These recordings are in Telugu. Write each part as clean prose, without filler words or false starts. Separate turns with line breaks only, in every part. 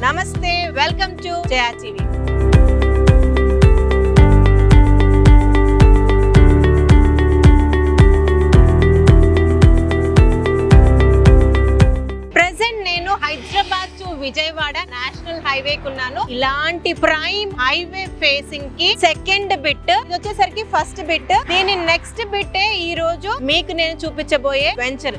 నమస్తే, welcome to Jaya TV. Hyderabad to Vijayawada national highway కున్నాను. ఇలాంటి ప్రైమ్ హైవే ఫేసింగ్ కి సెకండ్ బిట్, ఇది వచ్చేసరికి ఫస్ట్ బిట్. దీని నెక్స్ట్ బిట్ ఈ రోజు మీకు నేను చూపించబోయే వెంచర్.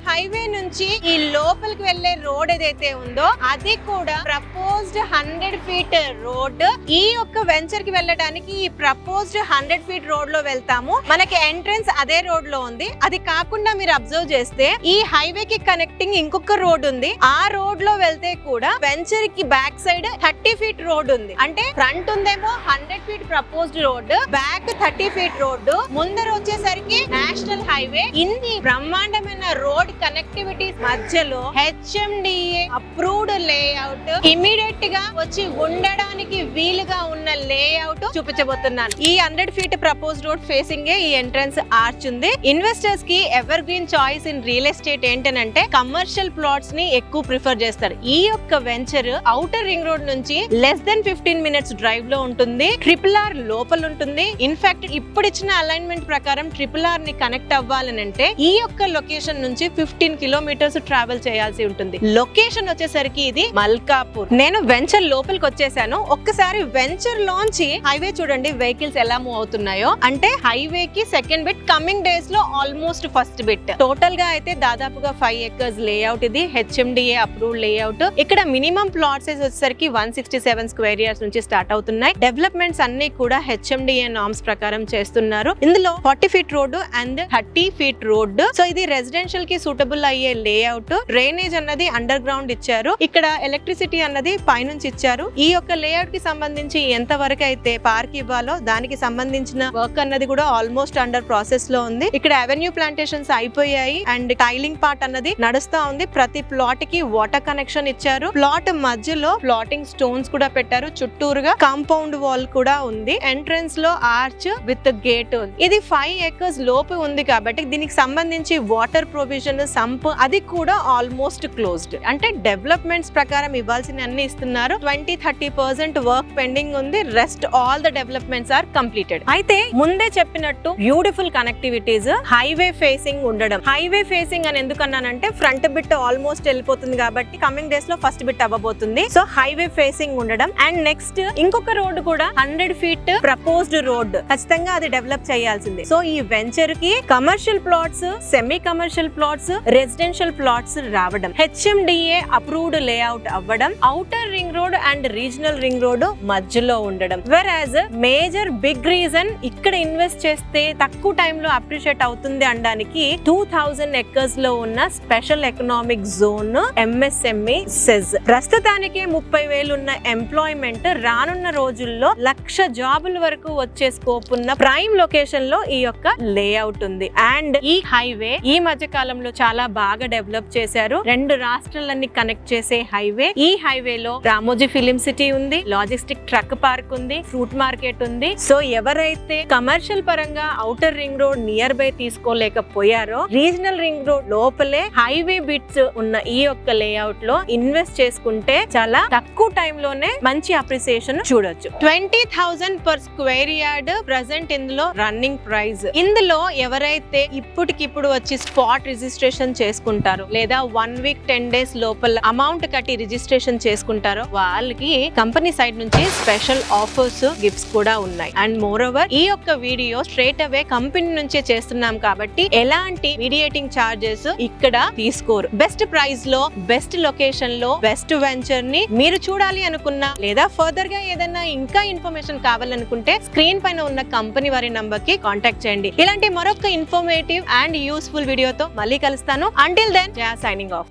హైవే నుంచి ఈ లోపలికి వెళ్లే రోడ్ ఏదైతే ఉందో అది కూడా ప్రపోజ్డ్ 100 ఫీట్ రోడ్. ఈ యొక్క వెంచర్ కి వెళ్ళడానికి ఈ ప్రపోజ్డ్ 100 ఫీట్ రోడ్ లో వెళ్తాము. మనకి ఎంట్రన్స్ అదే రోడ్ లో ఉంది. అది కాకుండా మీరు అబ్జర్వ్ చేస్తే ఈ హైవే కి కనెక్టింగ్ ఇంకొక రోడ్ ఉంది. ఆ రోడ్ లో వెళ్తే కూడా వెంచర్ కి బ్యాక్ సైడ్ 30 ఫీట్ రోడ్ ఉంది. అంటే ఫ్రంట్ ఉందేమో 100 feet proposed road, back 30 feet road, ముందర వచ్చేసరికి నేషనల్ హైవే. ఇన్ని బ్రహ్మాండమైన రోడ్ కనెక్టివిటీస్ మధ్యలో HMDA అప్రూవ్డ్ లేఅవుట్, ఇమీడియట్ గా వచ్చి ఉండడానికి వీలుగా ఉన్న లేఅవుట్ చూపించబోతున్నాను. ఈ 100 ఫీట్ ప్రపోజ్ రోడ్ ఫేసింగ్ ఈ ఎంట్రన్స్ ఆర్చ్ ఉంది. ఇన్వెస్టర్స్ కి ever green choice in real estate ఏంటంటే కమర్షియల్ ప్లాట్స్ ని ఎక్కువ ప్రిఫర్ చేస్తారు. ఈ యొక్క వెంచర్ ఔటర్ రింగ్ రోడ్ నుంచి లెస్ దెన్ 15 మినిట్స్ డ్రైవ్ లో ఉంటుంది. RRR లోపల ఉంటుంది. ఇన్ఫాక్ట్ ఇప్పుడు ఇచ్చిన అలైన్మెంట్ ప్రకారం RRR ని కనెక్ట్ అవ్వాలనంటే ఈ యొక్క లొకేషన్ నుంచి 15 కిలోమీటర్స్ ట్రావెల్ చేయాల్సి ఉంటుంది. లొకేషన్ వచ్చేసరికి ఇది మల్కాపూర్. నేను వెంచర్ లోపలికి వచ్చేసాను. ఒక్కసారి వెంచర్ లోంచి హైవే చూడండి, వెహికల్స్ ఎలా మూవ్ అవుతున్నాయో. అంటే హైవే కి సెకండ్ బిట్, కమింగ్ డేస్ లో ఆల్మోస్ట్ ఫస్ట్ బిట్. టోటల్ గా అయితే దాదాపుగా 5 acres లేఅవుట్. ఇది HMDA అప్రూవ్డ్ లేఅవుట్. ఇక్కడ మినిమం ప్లాట్ సైజ్ వచ్చేసరికి 167 స్క్వేర్ యార్డ్స్ నుంచి స్టార్ట్ అవుతున్నాయి. డెవలప్మెంట్స్ అన్ని కూడా HMDA నార్మ్స్ ప్రకారం చేస్తున్నారు. ఇందులో 40 feet road and 30 feet road. So ఇది రెసిడెన్షియల్ కి సూటబుల్ అయ్యే లేఅవుట్. డ్రైనేజ్ అన్నది అండర్ గ్రౌండ్ ఇచ్చారు. ఇక్కడ ఎలక్ట్రిసిటీ అన్నది పైనుంచి ఇచ్చారు. ఈ యొక్క లేఅవుట్ కి సంబంధించి ఎంత వరకు అయితే పార్క్ ఇవ్వాలో దానికి సంబంధించిన వర్క్ అన్నది కూడా ఆల్మోస్ట్ అండర్ ప్రాసెస్ లో ఉంది. ఇక్కడ అవెన్యూ ప్లాంటేషన్స్ అయిపోయాయి అండ్ టైలింగ్ పార్ట్ అన్నది నడుస్తా ఉంది. ప్రతి ప్లాట్ కి వాటర్ కనెక్షన్ ఇచ్చారు. ప్లాట్ మధ్యలో ప్లాటింగ్ స్టోన్స్ కూడా పెట్టారు. చుట్టూరుగా కాంపౌండ్ వాల్ కూడా ఉంది. ఎంట్రన్స్ లో ఆర్చ్ విత్ గేట్ ఉంది. ఇది 5 acres లోపు ఉంది కాబట్టి దీనికి సంబంధించి వాటర్ ప్రొవిజన్, సంప్ అది కూడా ఆల్మోస్ట్ క్లోజ్డ్. అంటే డెవలప్మెంట్స్ ప్రకారం ఇవ్వాల్సిన అన్ని ఇస్తున్నారు. 20-30% వర్క్ పెండింగ్ ఉంది. Rest all the developments are completed. అయితే ముందే చెప్పినట్టు బ్యూటిఫుల్ కనెక్టివిటీస్, హైవే ఫేసింగ్ ఉండడం. హైవే ఫేసింగ్ అని ఎందుకన్నానంటే ఫ్రంట్ బిట్ ఆల్మోస్ట్ వెళ్ళిపోతుంది కాబట్టి కమింగ్ డేస్ లో ఫస్ట్ బిట్ అవ్వబోతుంది. సో హైవే ఫేసింగ్ ఉండడం అండ్ నెక్స్ట్ ఇంకొక రోడ్ కూడా 100 ఫీట్ ప్రపోజ్డ్ రోడ్ ఖచ్చితంగా అది డెవలప్ చేయాల్సింది. సో ఈ వెంచర్ కి commercial plots, semi commercial plots, residential plots రావడం, HMDA అప్రూవ్డ్ లేఅవుట్ అవ్వడం, outer ring road and regional ring road మధ్యలో ఉండడం. వెరాజ్ మేజర్ బిగ్ రీజన్ ఇక్కడ ఇన్వెస్ట్ చేస్తే తక్కువ టైంలో అప్రిషియేట్ అవుతుంది అనడానికి 2000 acres లో ఉన్న special economic zone MSME SEZ. ప్రస్తుతానికి 30,000 ఉన్న ఎంప్లాయ్మెంట్ రానున్న రోజుల్లో 1,00,000 జాబుల వరకు వచ్చే స్కోప్ ఉన్న ప్రైమ్ లొకేషన్ లో ఈ యొక్క లేఅవుట్ ఉంది. అండ్ ఈ హైవే ఈ మధ్య కాలంలో చాలా బాగా డెవలప్ చేశారు. 2 రాష్ట్రాలన్నీ కనెక్ట్ చేసే హైవే. ఈ హైవే లో రామోజీ ఫిలిం సిటీ ఉంది, లాజిస్టిక్ ట్రక్ పార్క్ ఉంది, ఫ్రూట్ మార్కెట్ ఉంది. సో ఎవరైతే కమర్షియల్ పరంగా outer ring road near by తీసుకోలేకపోయారో రీజనల్ రింగ్ రోడ్ లోపలే హైవే బిట్స్ ఉన్న ఈ యొక్క లేఅవుట్ లో ఇన్వెస్ట్ చేసుకుంటే చాలా తక్కువ టైం లోనే మంచి అప్రిసియేషన్ చూడొచ్చు. 20,000 పర్ స్క్వేర్ యార్డ్ ప్రెసెంట్ ఇందులో రన్నింగ్ ప్రైస్. ఇందులో ఎవరైతే ఇప్పటికిప్పుడు వచ్చి స్పాట్ రిజిస్ట్రేషన్ చేసుకుంటారో లేదా 1 వీక్ 10 డేస్ లోపల అమౌంట్ కట్టి రిజిస్ట్రేషన్ చేసుకుంటారో వాళ్ళకి కంపెనీ సైడ్ నుంచి స్పెషల్ ఆఫర్స్, గిఫ్ట్స్ కూడా ఉన్నాయి. అండ్ మోర్ ఓవర్ ఈ యొక్క వీడియో స్ట్రేట్ అవే కంపెనీ నుంచే చేస్తున్నాం కాబట్టి ఎలాంటి మీడియేటింగ్ చార్జెస్ ఇక్కడ తీసుకోరు. బెస్ట్ ప్రైస్ లో, బెస్ట్ లొకేషన్ లో, బెస్ట్ వెంచర్ ని మీరు చూడాలి అనుకున్నా లేదా ఫర్దర్ గా ఏదైనా ఇంకా ఇన్ఫర్మేషన్ కావాలనుకుంటే స్క్రీన్ పైన ఉన్న కంపెనీ వారి నంబర్ కి కాంటాక్ట్ చేయండి. ఇలాంటి మరొక ఇన్ఫర్మేటివ్ అండ్ యూస్ఫుల్ వీడియోతో మళ్ళీ కలుస్తాను. అంటిల్ దెన్, జయా సైనింగ్ ఆఫ్.